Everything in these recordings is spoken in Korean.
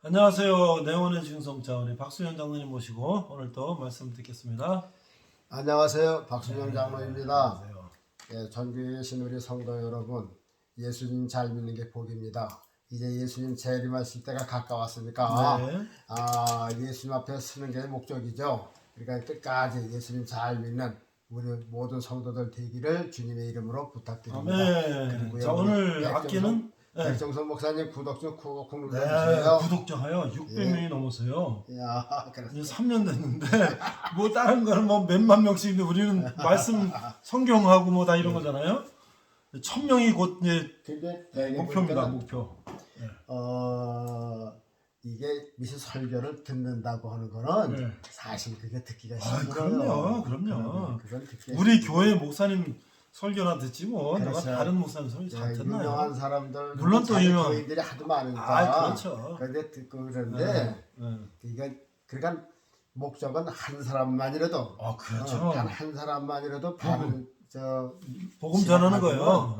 안녕하세요. 내원의 중성자 우리 박수현 장로님 모시고 오늘 또 말씀 듣겠습니다. 안녕하세요. 박수영 장로입니다. 안녕하세요. 전교에 계신 우리 성도 여러분, 예수님 잘 믿는 게 복입니다. 이제 예수님 재림하실 때가 가까웠으니까 예수님 앞에 서는 게 목적이죠. 그러니까 끝까지 예수님 잘 믿는 우리 모든 성도들 되기를 주님의 이름으로 부탁드립니다. 아멘. 자, 오늘 악기는 백정선 목사님 구독 좀 꾹꾹 네, 눌러주세요. 구독자가요 600명이 넘었어요. 야, 이제 3년 됐는데 뭐 다른 거는 뭐 몇만 명씩 있는데 우리는 말씀 성경하고 뭐 다 이런 거잖아요. 1000명이 곧 이제 근데 목표입니다. 목표. 이게 미신 설교를 듣는다고 하는 거는 사실 그게 듣기가 그럼요. 힘들어요. 그건 우리 교회 목사님 설교나 듣지 뭐. 내가 그렇죠. 다른 목사님 설교 잘 듣나요? 유명한 사람들 물론 또 유명한 교인들이 하도 많으니까 그렇죠. 그런데 듣고 그러는데 이게 그러니까 목적은 한 사람만이라도 그렇죠. 단 한 사람만이라도 바른 복음 전하는 거예요.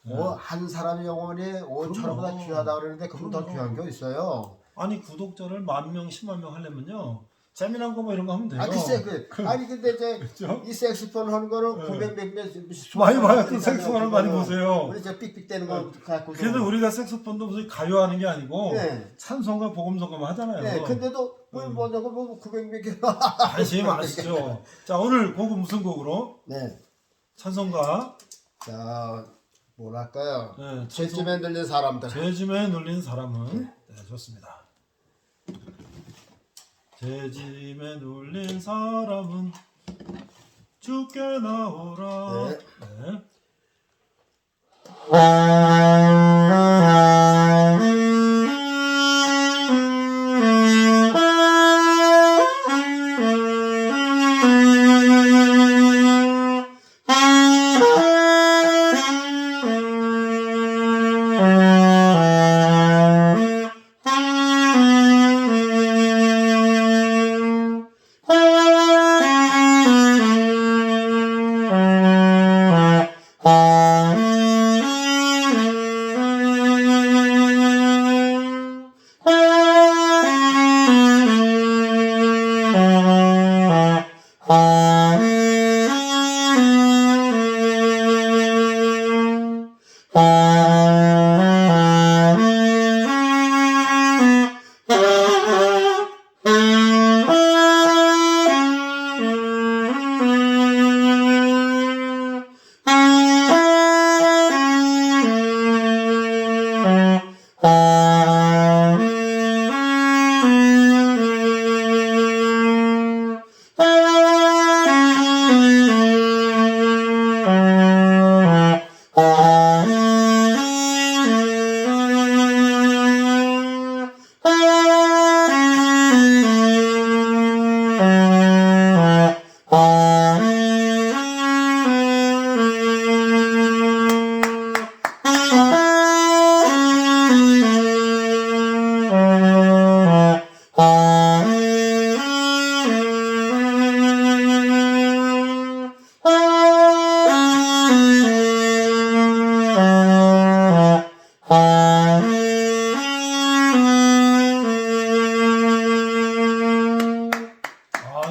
그건 한 사람의 영혼이 온천보다 귀하다 그러는데 그건 더 귀한 게 있어요. 아니 구독자를 10,000명, 100,000명 하려면요 재미난 거 뭐 이런 거 하면 돼요. 아니 근데 이제 그렇죠? 이 색소폰 하는 거는 900 몇몇 많이 봐요. 또 색소폰을 많이 보세요. 우리 저 삑삑대는 거 갖고 그래도 우리가 색소폰도 무슨 가요하는 게 아니고 찬송가 복음성가만 하잖아요. 근데도 뭐 뭐냐고 뭐 900 몇 개. 관심이 많으시죠. 자, 오늘 곡은 무슨 곡으로? 찬송가. 자, 뭐랄까요? 네, 죄짐에 눌린 사람들. 죄짐에 눌린 사람은 좋습니다. 죄짐에 눌린 사람은 주께 나오라. 네.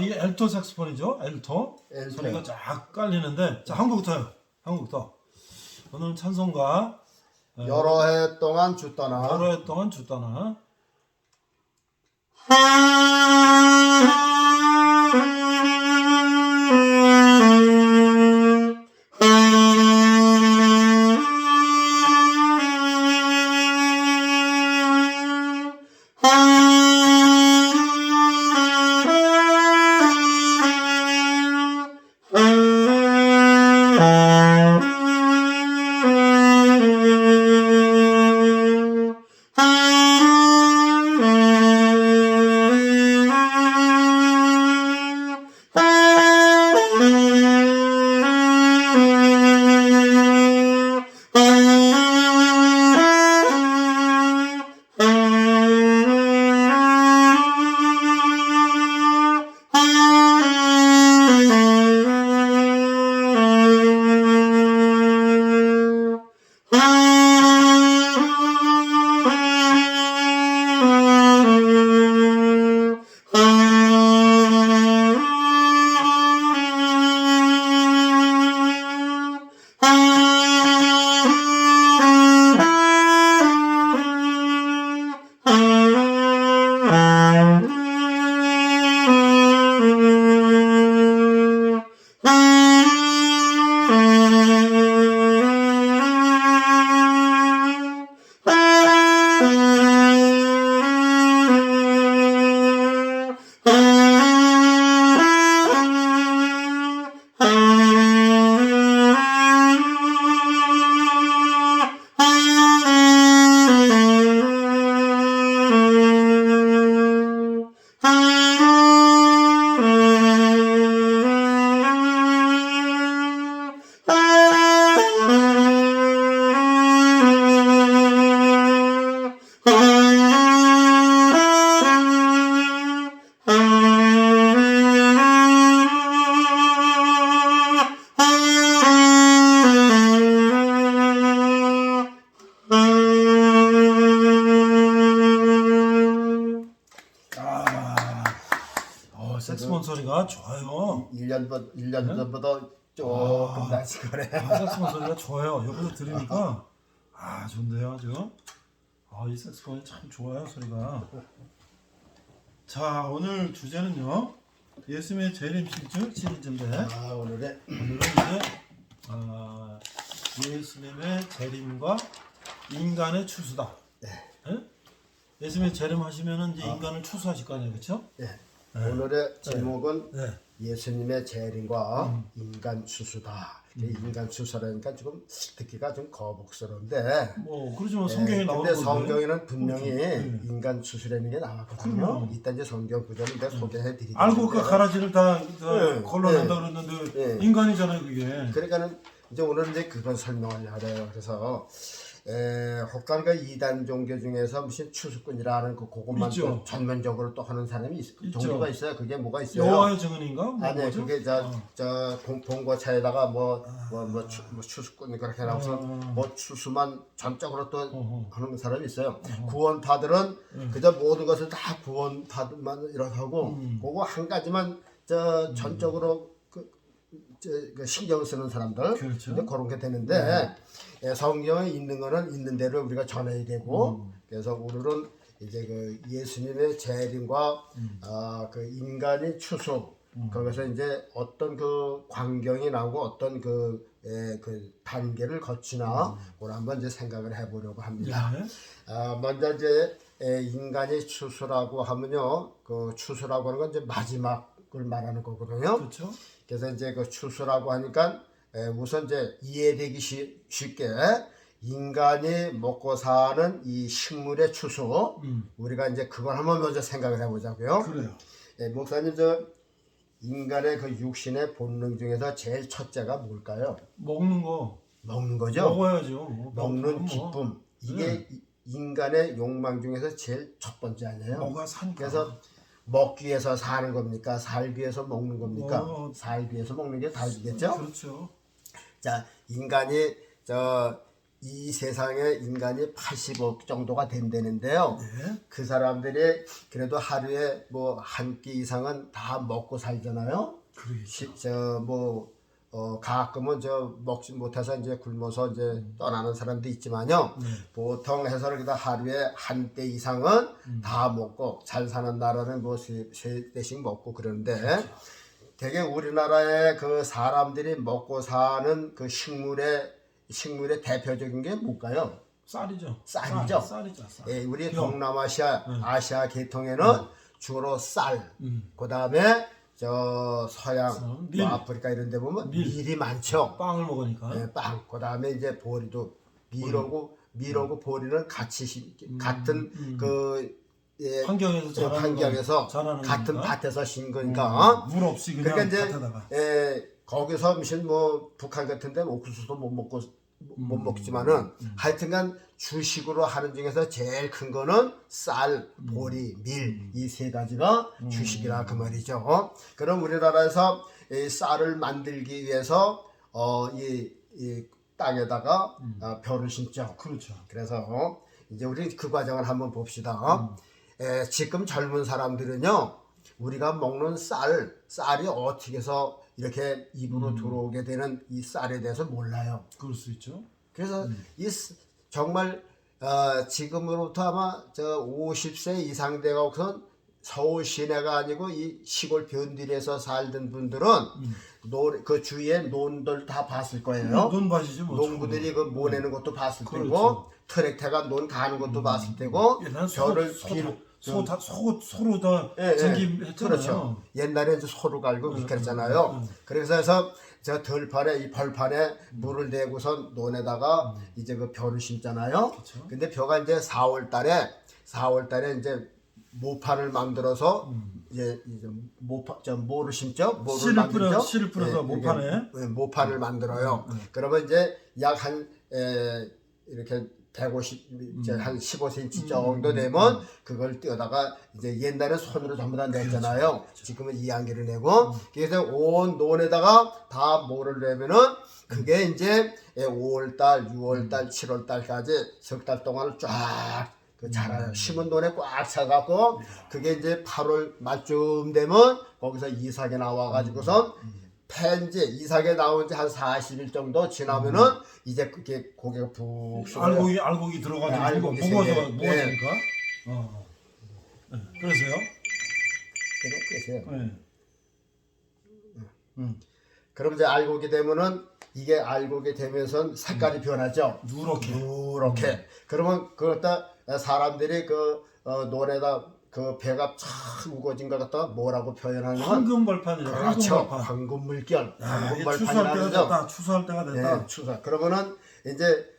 이게 엘토 색소폰이죠. 엘토. 소리가 쫙 깔리는데 자, 한국부터요. 한국부터. 오늘 찬송가 여러 해 동안 주 떠나. 여러 해 동안 주 떠나. 소리가 좋아요. 1년 전보다 조금 나지 그래. 색소폰 소리가 좋아요. 옆에서 들으니까 좋네요 아주. 이 색소폰이 참 좋아요 소리가. 자, 오늘 주제는요, 예수님의 재림 시리즈인데 오늘은 이제 예수님의 재림과 인간의 추수다. 예? 예수님의 재림하시면은 이제 인간을 추수하실 거 아니에요, 그렇죠? 오늘의 제목은 네. 예수님의 재림과 인간 추수다. 인간 추수라니까 조금 듣기가 좀 거북스러운데. 뭐 그러지만 성경에 나오는 근데 건데. 성경에는 분명히 그렇죠. 인간 추수라는 게 나왔거든요. 그럼요. 이따 이제 성경 구절을 내가 소개해드리겠는데. 알고 그 가라지를 다 네. 걸러낸다 그랬는데 네. 인간이잖아요 그게. 그러니까는 이제 오늘 이제 그건 설명하려고 해요. 그래서 혹간 그 이단 종교 중에서 무슨 추수꾼이라는 그것만 있죠. 또 전면적으로 또 하는 사람이 있죠. 종교가 있어요. 그게 뭐가 있어요? 여호와의 증언인가? 뭐 아니 뭐죠? 그게 저 봉고차에다가 뭐 추수꾼 그렇게 나와서 뭐 추수만 전적으로 또 하는 사람이 있어요. 구원파들은 그저 모든 것을 다 구원파들만 이렇게 하고 그거 한 가지만 저 전적으로 그 신경 쓰는 사람들 그렇죠. 이제 그런 게 되는데 성경에 있는 거는 있는 대로 우리가 전해야 되고 그래서 오늘은 이제 그 예수님의 재림과 그 인간의 추수 거기서 이제 어떤 그 광경이 나오고 어떤 그 단계를 거치나 오늘 한번 이제 생각을 해보려고 합니다. 네. 먼저 이제 인간의 추수라고 하면요, 그 추수라고 하는 건 이제 마지막을 말하는 거거든요. 그렇죠. 그래서 이제 그 추수라고 하니까 우선 이제 이해되기 쉽게 인간이 먹고 사는 이 식물의 추수 우리가 이제 그걸 한번 먼저 생각을 해보자고요. 그래요. 목사님 저 인간의 그 육신의 본능 중에서 제일 첫째가 뭘까요? 먹는 거. 먹는 거죠. 먹어야죠. 먹는 기쁨. 이게 인간의 욕망 중에서 제일 첫 번째 아니에요. 뭐가 산가. 그래서 먹기 위해서 사는 겁니까? 살기 위해서 먹는 겁니까? 어. 살기 위해서 먹는 게 다르겠죠? 그렇죠. 자, 인간이 이 세상에 인간이 80억 정도가 된다는데요. 네. 그 사람들이 그래도 하루에 뭐 한 끼 이상은 다 먹고 살잖아요. 그러겠죠. 가끔은 먹지 못해서 이제 굶어서 이제 떠나는 사람도 있지만요. 보통 해서 이렇게 하루에 한 때 이상은 다 먹고 잘 사는 나라는 뭐 세 대씩 먹고 그러는데 그렇죠. 되게 우리나라의 그 사람들이 먹고 사는 그 식물의 대표적인 게 뭘까요? 쌀이죠. 쌀이죠. 쌀이죠. 쌀. 우리 벼. 동남아시아 아시아 계통에는 주로 쌀, 그 다음에 저 서양, 밀. 아프리카 이런 데 보면 밀이 많죠. 빵을 먹으니까. 빵. 그 다음에 이제 보리도 밀하고 보리는 같이 같은 환경에서 자라는 같은 거니까. 밭에서 신 거니까. 물 없이 그냥 그러니까 이제 밭에다가. 거기서 무슨 뭐 북한 같은 데는 옥수수도 못 먹지만은 하여튼간 주식으로 하는 중에서 제일 큰 거는 쌀, 보리, 밀 이 세 가지가 주식이라 그 말이죠. 그럼 우리나라에서 이 쌀을 만들기 위해서 이 땅에다가 벼를 심죠. 그렇죠. 그래서 이제 우리 그 과정을 한번 봅시다. 지금 젊은 사람들은요, 우리가 먹는 쌀이 어떻게 해서 이렇게 입으로 들어오게 되는 이 쌀에 대해서 몰라요. 그럴 수 있죠. 그래서 정말 지금으로부터 아마 50세 이상 되고선 서울 시내가 아니고 이 시골 변들에서 살던 분들은 그 주위에 논들 다 봤을 거예요. 논밭이죠. 뭐 농부들이 그 모내는 것도 봤을 그렇죠. 테고 트랙터가 논 가는 것도 봤을 테고 옛날 벼를 소로 다 쟁김했잖아요. 그렇죠. 옛날에 이제 소로 갈고 그랬잖아요. 그래서 저 들판에 이 벌판에 물을 대고선 논에다가 이제 그 벼를 심잖아요. 그렇죠. 근데 벼가 이제 4월 달에 이제 모판을 만들어서 이제 모를 심죠. 모를 만들죠. 씨를 뿌려서 모판에. 모판을 만들어요. 그러면 이제 약 한 이렇게 150, 한 15cm 정도 되면 그걸 떼어다가 이제 옛날에 손으로 전부 다 냈잖아요. 지금은 이안기를 내고 그래서 온 논에다가 다 모를 내면은 그게 이제 5월달, 6월달, 7월달까지 석 달 동안을 쫙 그 자라요. 심은 논에 꽉 차갖고 그게 이제 8월 말쯤 되면 거기서 이삭이 나와가지고선 팬지 이삭에 나온 지 한 40일 정도 지나면은 이제 그게 고개가 푹 숙어요. 알곡이 들어가지고 네, 알곡이 무거워서 생겨요. 무거우니까. 그래서요? 그래서요. 네. 그럼 이제 알곡이 되면은 이게 알곡이 되면서 색깔이 변하죠. 누렇게. 그러면 그것다 사람들이 그 논에다 그 배가 참 우거진 것 같다 뭐라고 표현하냐면 황금벌판이죠. 그렇죠. 황금벌판. 황금물결. 추수할 때가 황금벌판이라는 됐다. 추수할 때가 됐다. 네, 추수. 그러면은 이제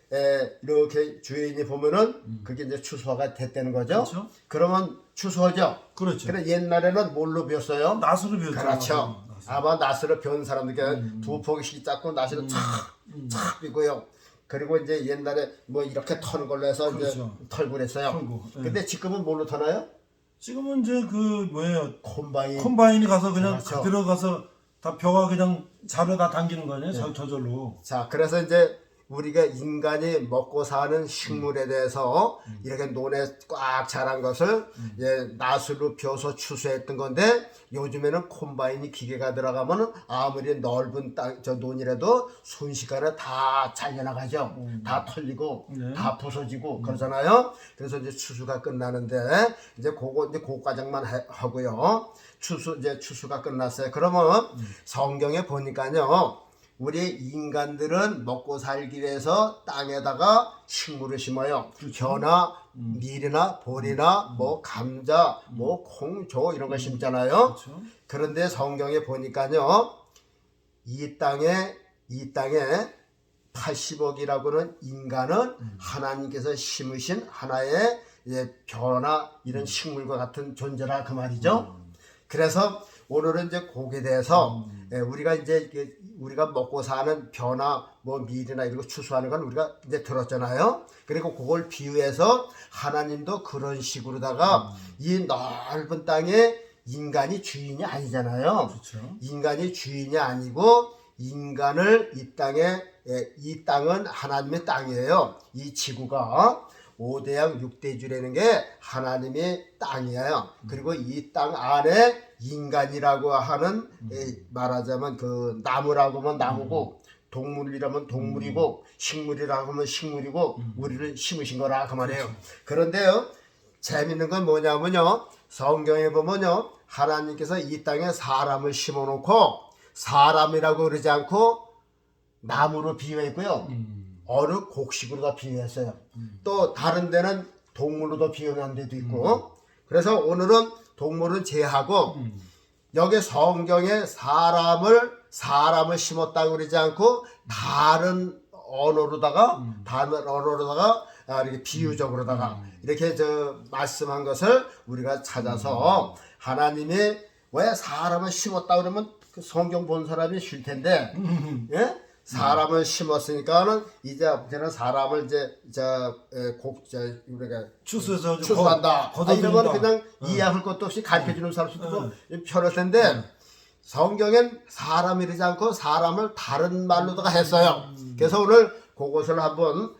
이렇게 주인이 보면은 그게 이제 추수가 됐다는 거죠. 그렇죠. 그러면 추수하죠. 그렇죠. 그래 옛날에는 뭘로 비웠어요? 낫으로 비웠죠. 그렇죠. 아마 낫으로 변 사람들께 두 포기씩 잡고 낫으로 착착 비고요. 그리고 이제 옛날에 뭐 이렇게 터는 걸로 해서 그렇죠. 이제 털고 그랬어요. 털고, 예. 근데 지금은 뭘로 터나요? 지금은 이제 그 뭐예요? 콤바인. 콤바인이 가서 그냥 그렇죠. 그대로 가서 다 벼가 그냥 자루 다 당기는 거 아니에요? 저절로. 자, 그래서 이제 우리가 인간이 먹고 사는 식물에 대해서 이렇게 논에 꽉 자란 것을 낫으로 벼서 추수했던 건데 요즘에는 콤바인이 기계가 들어가면은 아무리 넓은 땅, 저 논이라도 순식간에 다 잘려나가죠. 다 털리고 네. 다 부서지고 그러잖아요. 그래서 이제 추수가 끝나는데 이제 그거 이제 그 과정만 하고요. 추수가 끝났어요. 그러면 성경에 보니까요. 우리 인간들은 먹고 살기 위해서 땅에다가 식물을 심어요. 겨나 밀이나 보리나 뭐 감자, 뭐 콩조 이런 거 심잖아요. 그렇죠. 그런데 성경에 보니까요. 이 땅에 80억이라고는 인간은 하나님께서 심으신 하나의 벼나 이런 식물과 같은 존재라 그 말이죠. 그래서 오늘은 이제 거기에 대해서 우리가 이제 우리가 먹고 사는 벼나 뭐 밀이나 이런 거 추수하는 건 우리가 이제 들었잖아요. 그리고 그걸 비유해서 하나님도 그런 식으로다가 이 넓은 땅에 인간이 주인이 아니잖아요. 그렇죠. 인간이 주인이 아니고 인간을 이 땅은 하나님의 땅이에요. 이 지구가 5대양 6대주라는 게 하나님의 땅이에요. 그리고 이 땅 안에 인간이라고 하는 말하자면 그 나무라고 하면 나무고 동물이라면 동물이고 식물이라고 하면 식물이고 우리를 심으신 거라 그 말이에요. 그런데요 재밌는 건 뭐냐면요 성경에 보면요 하나님께서 이 땅에 사람을 심어놓고 사람이라고 그러지 않고 나무로 비유했고요. 어느 곡식으로 다 비유했어요. 또 다른 데는 동물로도 비유한 데도 있고 그래서 오늘은 동물은 제하고 여기 성경에 사람을 심었다고 그러지 않고 다른 언어로다가 이렇게 비유적으로다가 이렇게 말씀한 것을 우리가 찾아서 하나님이 왜 사람을 심었다 그러면 그 성경 본 사람이 쉴 텐데 예? 사람을 심었으니까는 이제는 사람을 우리가 추수해서 추수한다. 걷어들인다. 이러면 그냥 이해할 것도 없이 가르쳐 주는 사람도 있고 편할 텐데 성경엔 사람이라지 않고 사람을 다른 말로다가 했어요. 그래서 오늘 그것을 한번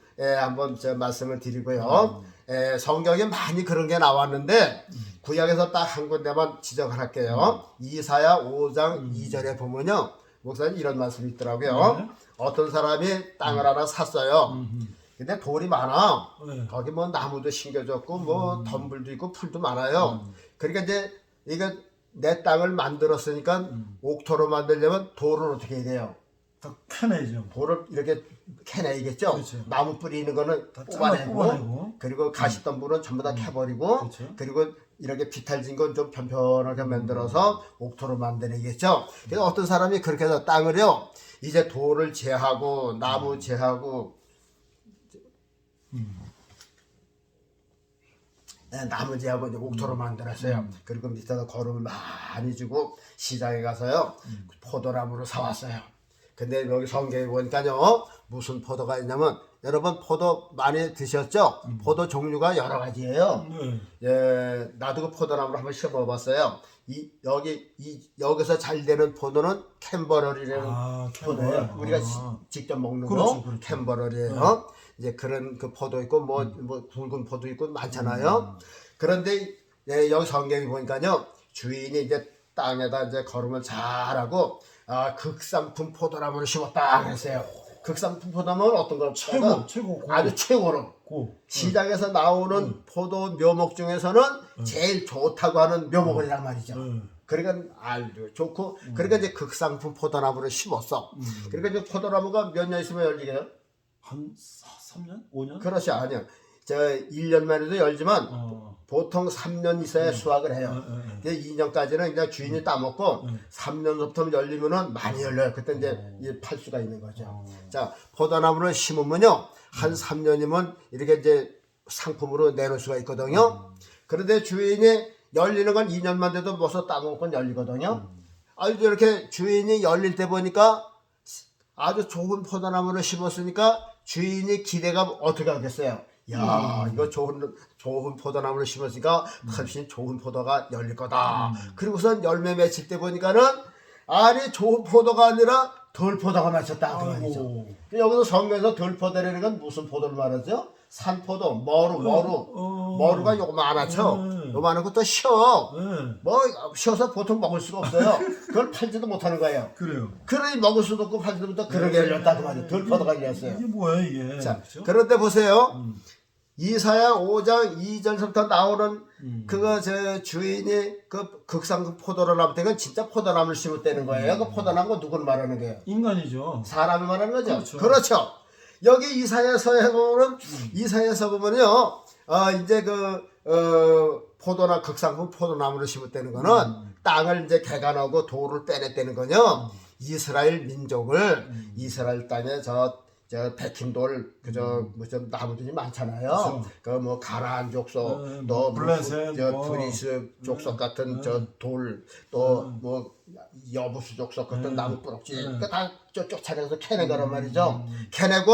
말씀을 드리고요. 성경에 많이 그런 게 나왔는데 구약에서 딱 한 군데만 지적을 할게요. 이사야 5장 2절에 보면요. 목사님 이런 말씀이 있더라고요. 어떤 사람이 땅을 하나 샀어요. 근데 돌이 많아. 거기 뭐 나무도 심겨졌고 뭐 덤불도 있고 풀도 많아요. 그러니까 이제 이거 내 땅을 만들었으니까 옥토로 만들려면 돌을 어떻게 해야 돼요? 다 캐내죠. 돌을 이렇게 캐내야겠죠. 그렇죠. 나무 뿌리 있는 거는 다 뽑아내고 그리고 가시덤불은 전부 다 캐버리고 그렇죠. 그리고 이렇게 비탈진 건 좀 편편하게 만들어서 옥토로 만들어야겠죠. 그래서 어떤 사람이 그렇게 해서 땅을요 이제 돌을 제하고 나무 제하고 나무 제하고 이제 옥토로 만들었어요. 그리고 밑에다 거름을 많이 주고 시장에 가서요 포도나무를 사왔어요. 근데 여기 성경에 보니까요 무슨 포도가 있냐면 여러분 포도 많이 드셨죠? 포도 종류가 여러 가지예요. 나도 그 포도나무를 한번 심어봤어요. 여기서 잘 되는 포도는 캔버럴이라는 포도예요. 우리가 직접 먹는 그렇죠, 거 그렇죠. 캔버럴이에요. 이제 그런 그 포도 있고 뭐 붉은 포도 있고 많잖아요. 그런데 여기 성경에 보니까요, 주인이 이제 땅에다 이제 걸음을 잘하고 극상품 포도나무를 심었다 그랬어요. 극상품 포도나무는 어떤 걸 최고 아주 최고로 시장에서 나오는 포도 묘목 중에서는 제일 좋다고 하는 묘목이란 말이죠. 그러니까 알도 좋고 그러니까 이제 극상품 포도나무를 심었어. 그러니까 이제 포도나무가 몇 년 있으면 열리게요? 한 3년? 5년? 그렇지 아니요. 저 1년만 해도 열지만 보통 3년 있어야 수확을 해요. 2년까지는 그냥 주인이 따먹고 3년부터 열리면은 많이 열려요. 그때 이제 팔 수가 있는 거죠. 자, 포도나무를 심으면요, 한 3년이면 이렇게 이제 상품으로 내놓을 수가 있거든요. 그런데 주인이 열리는 건 2년만 돼도 벌써 따먹고 열리거든요. 아주 이렇게 주인이 열릴 때 보니까 아주 좋은 포도나무를 심었으니까 주인이 기대가 어떻게 하겠어요? 야, 이거 좋은 포도나무를 심었으니까 훨씬 좋은 포도가 열릴 거다. 그리고선 열매 맺힐 때 보니까는 아니 좋은 포도가 아니라 덜 포도가 맺혔다 그 말이죠. 여기서 성경에서 덜 포도라는 건 무슨 포도를 말하죠? 산포도, 머루가 요만하죠. 요만한 것도 쉬어. 뭐 쉬어서 보통 먹을 수가 없어요. 그걸 팔지도 못하는 거예요. 그래요. 그러니 먹을 수도 없고 팔지도 못하고 그러게 열렸다 그 말이에요. 덜 포도가 열렸어요. 이게 뭐야 이게? 자, 그렇죠? 그런데 보세요. 이사야 5장 2절부터 나오는 그거 저 주인이 그 극상 포도를 나무 때는 진짜 포도나무를 심었다는 거예요. 그 포도나무가 누구를 말하는 거예요? 인간이죠. 사람을 말하는 거죠. 그렇죠. 그렇죠. 여기 이사야서에 보면 이사야서 보면요. 이제 포도나 극상품 포도나무를 심었다는 거는 땅을 이제 개간하고 돌을 빼냈다는 거요. 이스라엘 민족을 이스라엘 땅에 저 백힌돌 뭐좀 나무들이 많잖아요. 그 뭐 가나안 족속 또 블레셋, 브리스 족속 같은 저 돌 또 뭐 여부수 족속 같은 나무 뿌럭지 다 쫓아내서 캐낸 거란 말이죠. 캐내고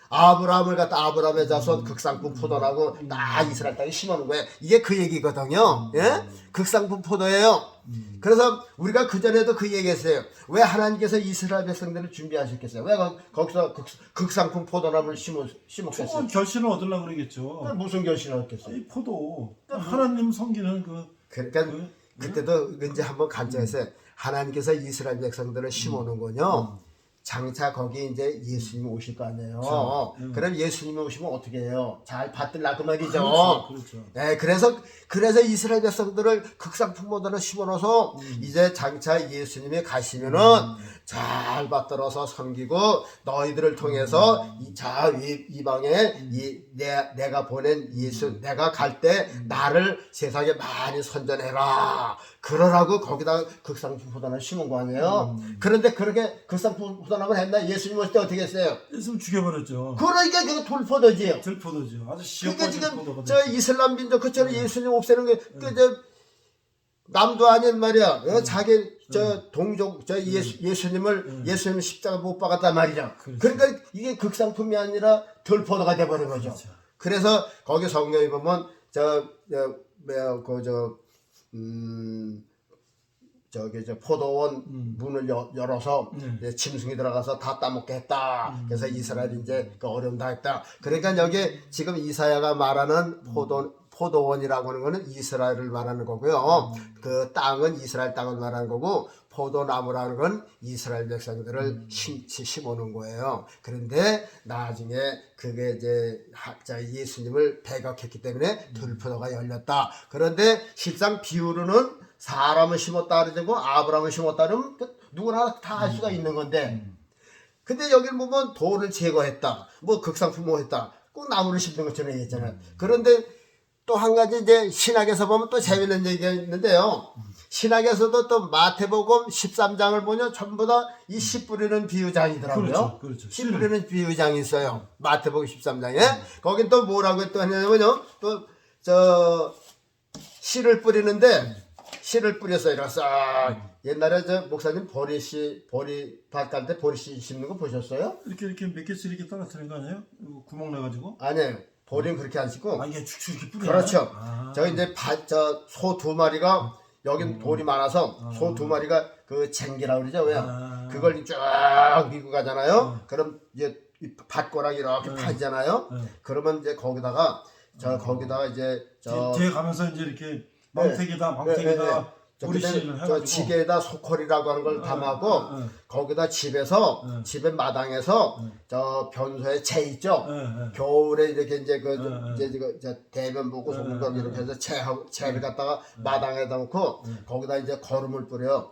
아브라함의 자손 극상품 포도라고 다 이스라엘 땅에 심어놓은 거예요. 이게 그 얘기거든요. 예? 극상품 포도예요. 그래서 우리가 그전에도 그 얘기했어요. 왜 하나님께서 이스라엘 백성들을 준비하셨겠어요? 왜 거기서 극상품 포도나무를 심었겠어요? 좋은 결실을 얻으려고 그러겠죠. 무슨 결실을 얻겠어요? 이 포도 하나님 섬기는 그러니까 그때도 이제 한번 간증했어요. 하나님께서 이스라엘 백성들을 심어놓은군요. 장차 거기 이제 예수님이 오실 거 아니에요. 그럼 예수님이 오시면 어떻게 해요? 잘 받들라 그 말이죠. 그렇죠. 네, 그래서 이스라엘 백성들을 극상품 모델로 심어놓아서 이제 장차 예수님이 가시면은 잘 받들어서 섬기고 너희들을 통해서 이방에 내가 보낸 예수 내가 갈 때 나를 세상에 많이 선전해라. 그러라고 거기다 극상품 포도나무 심은 거 아니에요? 그런데 그렇게 극상품 포도나무를 했나? 예수님 오실 때 어떻게 했어요? 예수님 죽여버렸죠. 그러니까 그거 돌포도지요. 들포도죠. 아주 그러니까 시어버진 포도가 지금 저 이슬람 민족 그처럼 예수님 없애는 게 남도 아닌 말이야. 자기 저 동족 저 예수님을 예수님 십자가 못 박았단 말이죠. 그러니까 이게 극상품이 아니라 돌포도가 돼버린 거죠. 그렇죠. 그래서 거기 성경에 보면 저기 포도원 문을 열어서 이제 짐승이 들어가서 다 따먹게 했다. 그래서 이스라엘이 이제 그 어려움 다 했다. 그러니까 여기 지금 이사야가 말하는 포도원이라고 하는 거는 이스라엘을 말하는 거고요. 그 땅은 이스라엘 땅을 말하는 거고 포도나무라는 건 이스라엘 백성들을 심어놓은 거예요. 그런데 나중에 그게 이제 예수님을 배격했기 때문에 들포도가 열렸다. 그런데 실상 비유로는 사람을 심었다 그러고 아브라함을 심었다 그러면 누구나 다 알 수가 있는 건데 근데 여기 보면 돌을 제거했다. 뭐 극상품 뭐 했다. 꼭 나무를 심는 것처럼 얘기했잖아요. 그런데 또 한 가지 이제 신학에서 보면 또 재밌는 얘기가 있는데요. 신학에서도 또 마태복음 13장을 보면 전부 다 이 씨 뿌리는 비유장이더라고요. 그렇죠. 씨 뿌리는 비유장이 있어요. 마태복음 13장에. 거긴 또 뭐라고 또 하냐면요. 또 씨를 뿌리는데 씨를 뿌렸어요. 이래서 옛날에 저 목사님 보리밭 갈 때 보리씨 심는 거 보셨어요? 이렇게 몇 개씩 이렇게 떨어뜨리는 거 아니에요? 구멍 내가지고? 아니에요. 보리는 그렇게 안 심고. 이게 축축 이렇게 뿌려. 그렇죠. 저 이제 소 2마리가 여긴 돌이 많아서 소 2마리가 그 쟁기라고 그러죠. 왜? 아. 그걸 쫙 밀고 가잖아요. 그럼 이제 이 밭고랑 이렇게 파지잖아요. 그러면 이제 거기다가 거기다가 이제 뒤에 가면서 이제 이렇게 망태기에다 보리씨를 해가지고 지게에다 소콜이라고 하는 걸 담아고 거기다 집에서 집의 마당에서 저 변소에 채 있죠. 겨울에 이렇게 이제 이제 대변 보고 소금 보고 이렇게 해서 채를 갖다가 마당에다 놓고 거기다 이제 거름을 뿌려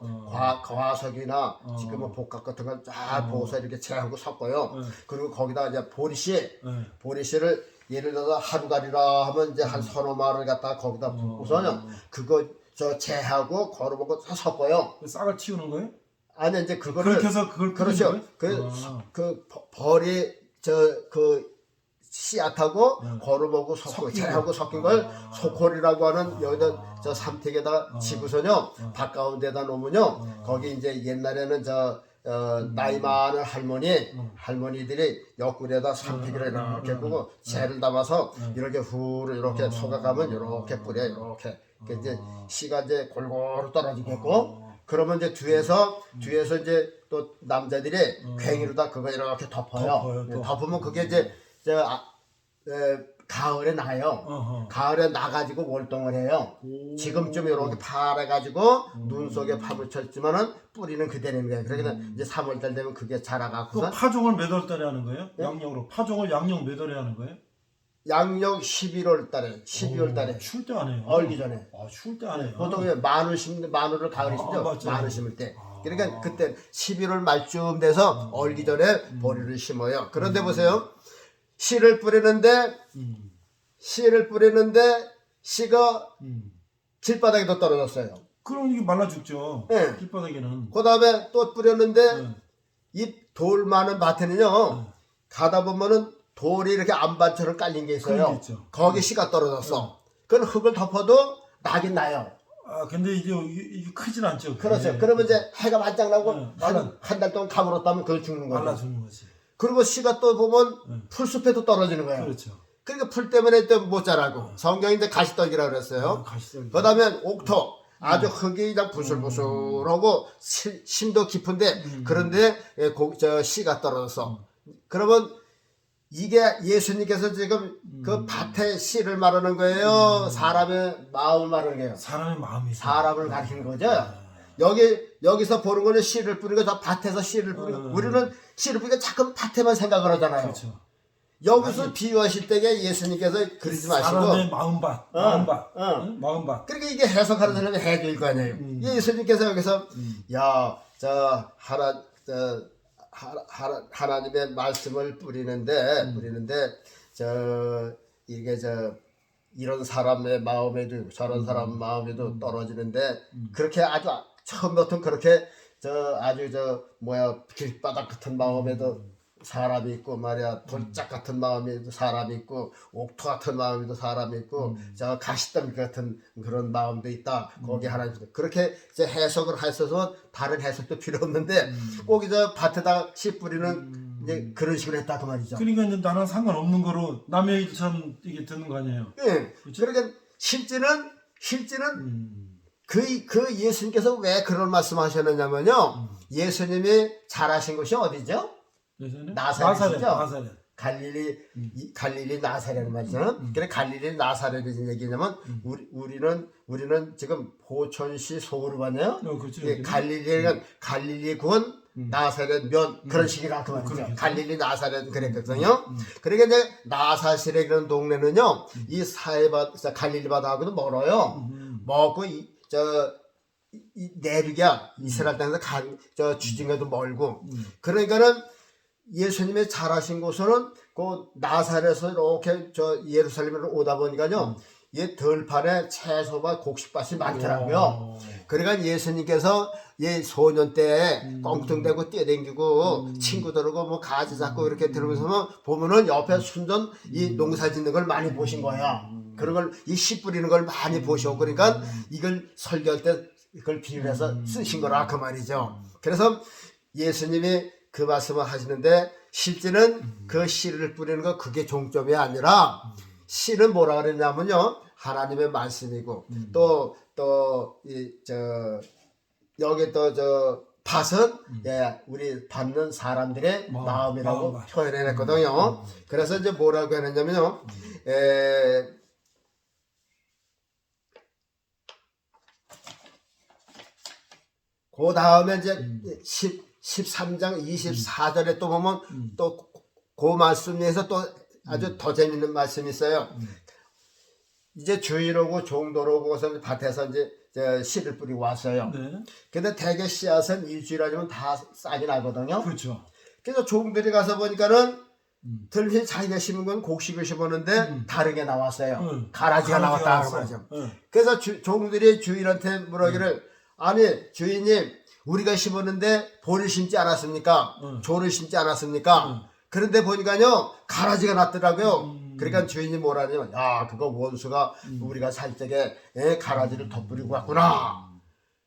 과석이나 지금 뭐 복각 같은 걸 쫙 부어서 이렇게 채하고 섞어요. 그리고 거기다 이제 보리씨를 예를 들어서 하루다리라 하면 이제 한 서너 마리를 갖다가 거기다 붓고서는 그거 저 채하고 걸어보고 섞어요. 싹을 틔우는 거예요? 아니 이제 그거를 그렇게 해서 그걸 그렇죠. 그 벌이 그 씨앗하고 걸어보고 섞고 채하고 섞인 걸 소콜이라고 하는 여기다 저 삼택에다 집으서요 밭 가운데다 놓으면요 거기 이제 옛날에는 나이 많은 할머니들이 옆구리에다 삼택을 이렇게 끄고 채를 담아서 이렇게 후를 이렇게 속아가면 이렇게 뿌려 이렇게 이제 씨가 이제 골고루 떨어지겠고 그러면 이제 뒤에서 이제 또 남자들이 괭이로다 그거 이렇게 덮어요. 덮으면 그게 이제 가을에 나요. 가을에 나가지고 월동을 해요. 지금쯤 이렇게 파래가지고 눈 속에 파묻혔지만은 뿌리는 그대로인 거예요. 그러니까 이제 3월달 되면 그게 자라가고서 파종을 몇 월달에 하는 거예요? 양력으로 파종을 양력 몇 월에 하는 거예요? 양력 11월 달에 12월 달에 추울 때 안 해요. 얼기 전에. 추울 때 안 해요. 보통 마늘을 가을에 심죠. 맞죠. 마늘 심을 때. 그러니까 그때 11월 말쯤 돼서 얼기 전에 보리를 심어요. 그런데 보세요. 씨를 뿌리는데 씨가 길바닥에도 떨어졌어요. 그럼 이게 말라 죽죠. 네. 길바닥에는. 그 다음에 또 뿌렸는데 이 돌 많은 밭에는요 가다 보면은 돌이 이렇게 안반처럼 깔린 게 있어요. 거기 씨가 떨어졌어. 그건 흙을 덮어도 나긴 나요. 근데 이게 크진 않죠. 그렇죠. 그러면 이제 해가 반짝 나고 한 달 동안 가물었다면 그걸 죽는 거죠. 말라 죽는 거지. 그리고 씨가 또 보면 풀숲에도 떨어지는 거예요. 그렇죠. 그러니까 풀 때문에 또 못 자라고. 성경이 이제 가시떨기라고 그랬어요. 그 다음에 옥토. 아주 흙이 그냥 부슬부슬하고 심도 깊은데 그런데 씨가 떨어졌어. 그러면 이게 예수님께서 지금 그 밭에 씨를 말하는 거예요. 사람의 마음을 말하는 거예요. 사람의 마음이 사람을 가리키는 거죠. 여기서 보는 거는 씨를 뿌리고 저 밭에서 씨를 뿌리고 우리는 씨를 뿌리고 자꾸 밭에만 생각을 하잖아요. 그렇죠. 여기서 비유하실 때에 예수님께서 그러지 마시고 사람의 마음밭. 그러니까 이게 해석하는 사람이 해줄 거 아니에요. 예수님께서 여기서 하나님의 말씀을 뿌리는데 이게 이런 사람의 마음에도 저런 사람 마음에도 떨어지는데 그렇게 아주 처음부터 그렇게 길바닥 같은 마음에도 사람이 있고 말이야 돌짝 같은 마음에도 사람이 있고 옥토 같은 마음에도 사람이 있고 가시덤 같은 그런 마음도 있다. 거기 하나님 그렇게 이제 해석을 하셔서 다른 해석도 필요 없는데 꼭 이제 밭에다 씨 뿌리는 이제 그런 식으로 했다 그 말이죠. 그러니까 이제 나랑 상관없는 거로 남의 얘기처럼 이게 듣는 거 아니에요. 예. 그러니까 실제는 그 예수님께서 왜 그런 말씀하셨느냐면요. 예수님이 자라신 곳이 어디죠? 나사렛이죠. 갈릴리 나사렛 말이죠. 그래 갈릴리 나사렛이 얘기냐면 우리는 지금 포천시 소그룹 아니에요? 그렇죠. 갈릴리 군 나사렛 면 그런 식이라 그 말이죠. 갈릴리 나사렛 그랬거든요. 그러니까 이제 나사렛이라는 동네는요 이 갈릴리 바다하고도 멀어요. 멀고 이 내륙이야 이스라엘 땅에서 주진과도 멀고 그러니까는 예수님이 자라신 곳은 그 나사렛에서 이렇게 예루살렘으로 오다 보니까요 이 들판에 채소와 곡식밭이 많더라고요. 그러니까 예수님께서 소년 때 꽁뚱대고 뛰어댕기고 친구들하고 뭐 가지 잡고 이렇게 들으면서 보면은 옆에 순전 이 농사 짓는 걸 많이 보신 거야. 그런 걸 이 씨 뿌리는 걸 많이 보시고 그러니까 이걸 설교할 때 이걸 비유해서 쓰신 거라 그 말이죠. 그래서 예수님이 그 말씀을 하시는데 실제는 그 씨를 뿌리는 거 그게 종점이 아니라 씨는 뭐라 그랬냐면요 하나님의 말씀이고 여기 또 저 밭은 예, 우리 받는 사람들의 마음이라고 마음. 표현해냈거든요. 그래서 이제 뭐라고 했냐면요. 그 다음에 이제 13장 24절에 또 보면 또 그 말씀에서 또 아주 더 재밌는 말씀이 있어요. 이제 주인오고 종도로고 밭에서 이제 씨를 뿌리고 왔어요. 네. 근데 대개 씨앗은 일주일 아니면 다 싹이 나거든요. 그렇죠. 그래서 종들이 가서 보니까는 들신 자기가 심은 건 곡식을 심었는데 다르게 나왔어요. 가라지가 나왔다 그 말이죠. 그래서 종들이 주인한테 물어기를 아니 주인님 우리가 심었는데 볼을 심지 않았습니까? 조를 심지 않았습니까? 그런데 보니까요 가라지가 났더라고요. 그러니까 주인이 뭐라냐면 야 그거 원수가 우리가 살 적에 가라지를 덧뿌리고 갔구나.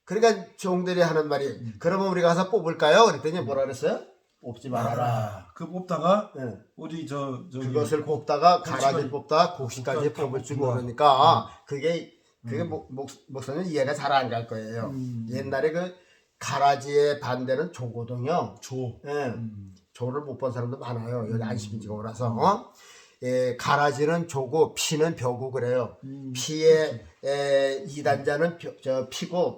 그러니까 종들이 하는 말이 그러면 우리가 가서 뽑을까요? 그랬더니 뭐라 그랬어요? 뽑지 말아라. 그 뽑다가 네. 우리 저기 그것을 뽑다가 가라지를 뽑다가 곡식까지 뽑을 줄 모르니까 그게 목사님 이해가 잘 안 갈 거예요. 옛날에 그 가라지의 반대는 조거든요. 조. 예. 조를 못 본 사람도 많아요. 여기 안식일지가 오라서. 예, 가라지는 조고 피는 벼고 그래요. 피의 이단자는 피고,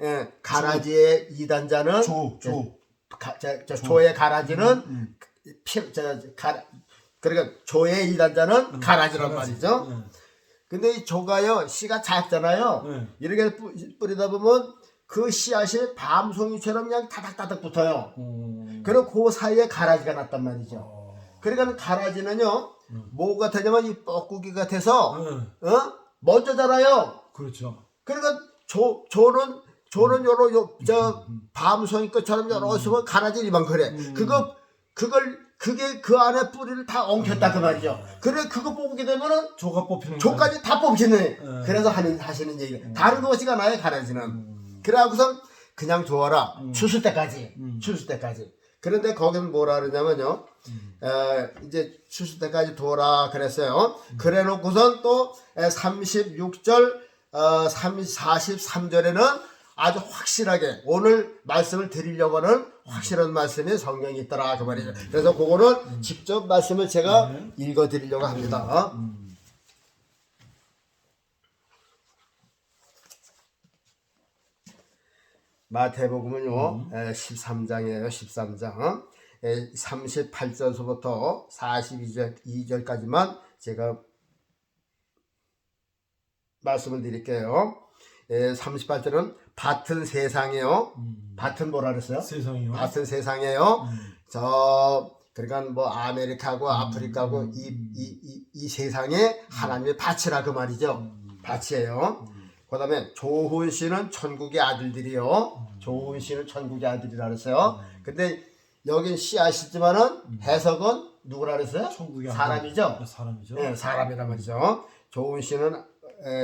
예, 가라지의 이단자는 조의 가라지는 그러니까 조의 이단자는 가라지란 말이죠. 근데 이 조가요 씨가 작잖아요. 이렇게 뿌리다 보면 그 씨앗이 밤송이처럼 그냥 타닥타닥 붙어요. 그리고 그 사이에 가라지가 났단 말이죠. 그러니까 가라지는요 뭐가 되냐면 이 뻐꾸기 같아서 먼저 자라요. 그렇죠. 그러니까 조는 요런 밤송이 것처럼 여러 있으면 가라지 이만큼 그래. 그게 그 안에 뿌리를 다 엉켰다 그 말이죠. 그래 그거 뽑게 되면은 조가 뽑히는 조까지 다 뽑히네. 그래서 하시는 얘기. 다른 것이가 나요 가라지는. 그래갖고선 그냥 두어라. 추수 때까지. 추수 때까지. 그런데 거기는 뭐라 그러냐면요. 이제 추수 때까지 두어라 그랬어요. 그래 놓고선 또 36절, 43절에는 아주 확실하게 오늘 말씀을 드리려고 하는 확실한 말씀이 성경에 있더라 그 말이죠. 그래서 그거는 직접 말씀을 제가 읽어 드리려고 합니다. 마태복음은요 13장이에요. 13장 38절서부터 42절까지만 제가 말씀을 드릴게요. 38절은 밭은 세상이에요. 밭은 뭐라 그랬어요? 세상이요. 밭은 세상이에요. 그러니까 뭐 아메리카고 아프리카고 이 세상에 하나님의 밭이라 그 말이죠. 밭이에요. 그 다음에 좋은 씨는 천국의 아들들이요. 좋은 씨는 천국의 아들이라 그랬어요. 근데 여긴 씨앗이지만은 해석은 누구라 그랬어요? 천국의 사람이죠. 사람이죠. 네, 사람이란 말이죠. 좋은 씨는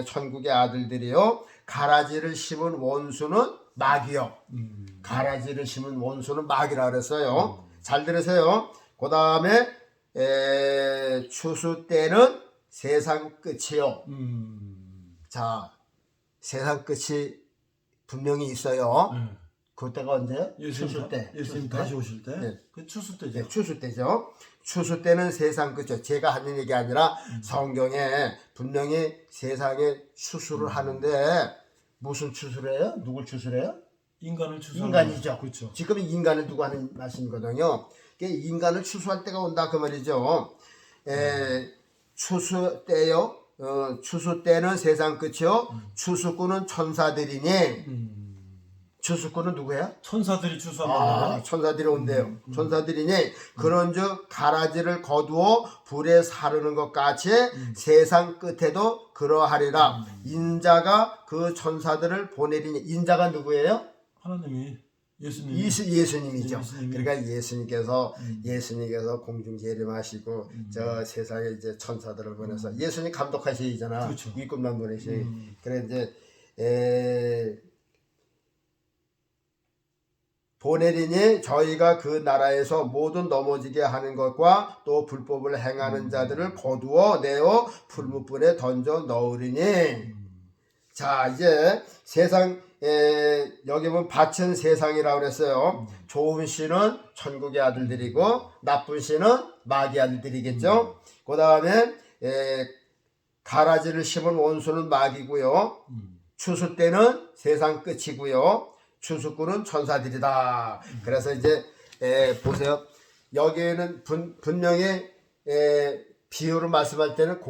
천국의 아들들이요. 가라지를 심은 원수는 마귀요. 가라지를 심은 원수는 마귀라 그랬어요. 잘 들으세요. 그 다음에 추수 때는 세상 끝이요. 자, 세상 끝이 분명히 있어요. 그때가 언제요? 추수 때. 예수님 다시 오실 때. 네. 그 추수 때죠. 네, 추수 때죠. 추수 때는 세상 끝이요. 제가 하는 얘기 아니라 성경에 분명히 세상에 추수를 하는데 무슨 추수를 해요? 누굴 추수를 해요? 인간을 추수. 인간이죠. 그렇죠. 지금 인간을 두고 하는 말씀이거든요. 인간을 추수할 때가 온다 그 말이죠. 추수 때요. 추수 때는 세상 끝이요. 추수꾼은 천사들이니. 추수꾼은 누구야? 천사들이 추수합니다. 천사들이 온대요. 천사들이니 그런즉 가라지를 거두어 불에 사르는 것 같이 세상 끝에도 그러하리라. 인자가 그 천사들을 보내리니. 인자가 누구예요? 하나님이 예수님. 예수님이죠. 예수님이. 그러니까 예수님께서 공중 재림하시고 저 세상에 이제 천사들을 보내서 예수님 감독하시잖아. 그렇죠. 일꾼만 보내시. 그래 이제 보내리니 저희가 그 나라에서 모든 넘어지게 하는 것과 또 불법을 행하는 자들을 거두어 내어 풀무불에 던져 넣으리니. 자, 이제 세상 여기 보면 밭은 세상이라고 그랬어요. 좋은 씨는 천국의 아들들이고 나쁜 씨는 마귀 아들들이겠죠. 그 다음에 가라지를 심은 원수는 마귀고요. 추수 때는 세상 끝이고요. 추수꾼은 천사들이다. 그래서 이제 보세요. 여기에는 분명히 비유로 말씀할 때는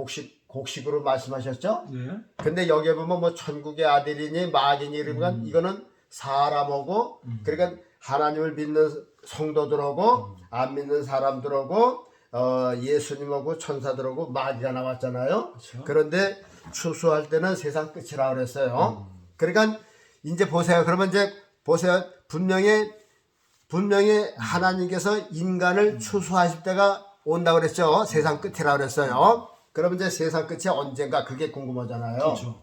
곡식으로 말씀하셨죠. 네. 근데 여기에 보면 뭐 천국의 아들이니 마귀니 이러면 이거는 사람하고 그러니까 하나님을 믿는 성도들하고 안 믿는 사람들하고 예수님하고 천사들하고 마귀가 나왔잖아요. 그렇죠. 그런데 추수할 때는 세상 끝이라고 그랬어요. 그러니까 이제 보세요. 그러면 이제 보세요. 분명히 하나님께서 인간을 추수하실 때가 온다고 그랬죠. 세상 끝이라고 그랬어요. 그러면 이제 세상 끝이 언젠가 그게 궁금하잖아요. 그렇죠.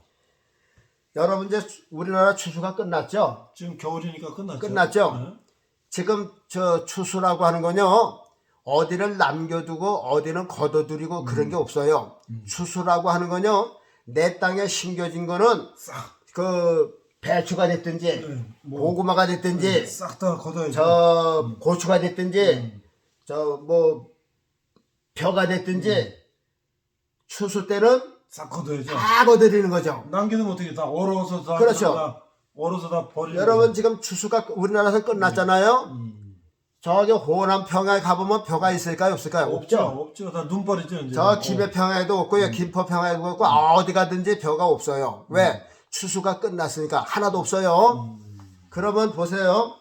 여러분 이제 우리나라 추수가 끝났죠? 지금 겨울이니까 끝났죠. 끝났죠? 네. 지금 저 추수라고 하는 건요. 어디를 남겨두고 어디는 걷어들이고 그런 게 없어요. 추수라고 하는 건요. 내 땅에 심겨진 거는 싹. 그 배추가 됐든지 네, 뭐, 고구마가 됐든지 싹 다 걷어야죠. 저 고추가 됐든지 저 뭐 벼가 됐든지 추수 때는 싹 걷어야죠. 다 걷어들이는 거죠. 남기면 어떻게 다 얼어서 다 그렇죠. 얼어서 다 버리는. 여러분 지금 추수가 우리나라에서 끝났잖아요. 저기 호남 평야에 가보면 벼가 있을까요? 없을까요? 없죠. 없죠. 다 눈발이죠. 이제. 저 김해 평야에도 없고요. 김포 평야에도 없고 어디 가든지 벼가 없어요. 왜? 추수가 끝났으니까 하나도 없어요. 그러면 보세요.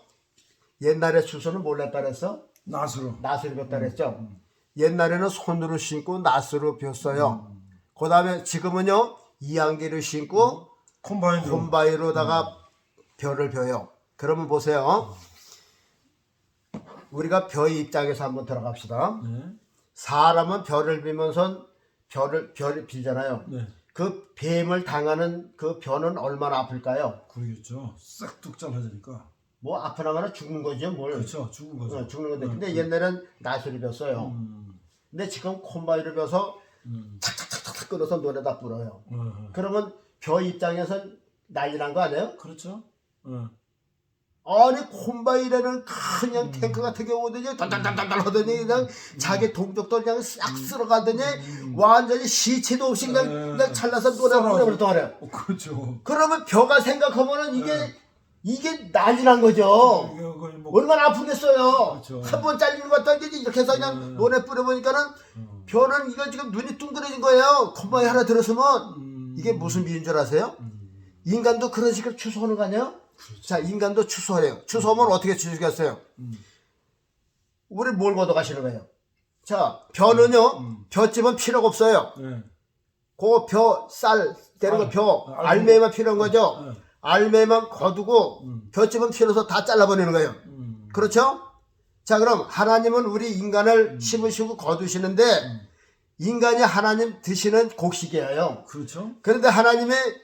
옛날에 추수는 뭘 했다 그랬어? 낫으로. 낫으로 폈다 그랬죠. 옛날에는 손으로 심고 낫으로 폈어요. 그 다음에 지금은요. 이안기를 심고 콤바인으로다가 벼를 펴요. 그러면 보세요. 우리가 벼의 입장에서 한번 들어갑시다. 네. 사람은 벼를 비면서 벼를 빌잖아요. 네. 그 뱀을 당하는 그 벼는 얼마나 아플까요? 그러겠죠. 싹 뚝 잘라지니까. 뭐 아프나마나 죽는 거죠, 뭘. 그렇죠. 죽은 거죠. 죽는 건데. 근데 옛날엔 낫으로 벼어요. 근데 지금 콤바이로 벼서 탁탁탁탁 끊어서 논에다 뿌려요. 그러면 벼 입장에선 난리 난 거 아니에요? 그렇죠. 아니 콤바이라는 그냥 탱크 같은 게 오더니 달달달달 하더니 그냥 자기 동족도 그냥 싹 쓸어가더니 완전히 시체도 없이 그냥 잘라서 노래 뿌려버렸단 말이에요. 그렇죠. 그러면 벼가 생각하면은 이게 난리 난 거죠. 뭐, 얼마나 아프겠어요. 그렇죠. 한 번 잘리는 것 같다 이렇게 해서 그냥 노래 뿌려보니까는 벼는 이거 지금 눈이 둥그러진 거예요. 콤바이 하나 들었으면 이게 무슨 비유인 줄 아세요? 인간도 그런 식으로 추수하는 거 아니에요? 그렇죠. 자, 인간도 추수하래요. 추수하면 어떻게 추수겠어요? 우리 뭘 걷어가시는 거예요? 자, 벼는요, 벼집은 필요가 없어요. 네. 그 벼, 쌀, 때는 거 벼, 알매만 필요한 거죠? 네. 알매만 거두고, 벼집은 필요해서 다 잘라버리는 거예요. 그렇죠? 자, 그럼 하나님은 우리 인간을 심으시고 거두시는데, 인간이 하나님 드시는 곡식이에요. 그렇죠. 그런데 하나님의